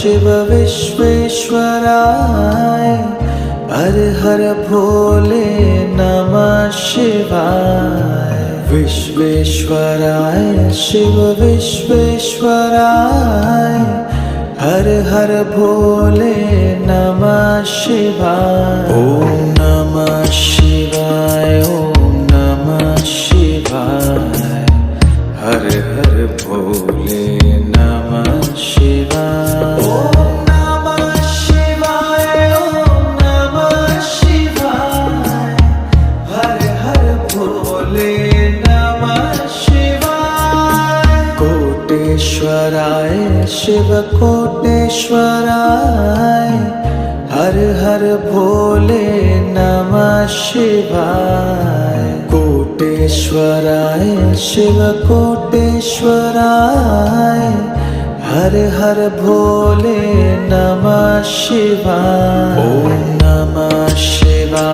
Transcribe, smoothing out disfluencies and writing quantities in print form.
शिव विश्वेश्वराय हर हर भोले नमः शिवाय। विश्वेश्वराय शिव विश्वेश्वराय हर हर भोले नमः शिवाय। ओम नमः शिवाय ओम नमः शिवाय हर हर भोले नमः शिवाय। ओम नमः शिवाय ओम नमः शिवाय हर हर भोले नमः शिवाय। कोटेश्वराय शिव कोटेश्वराय हर हर भोले नमः शिवाय। कोटेश्वराय शिव कोटेश्वराय हर हर भोले नमः शिवाय।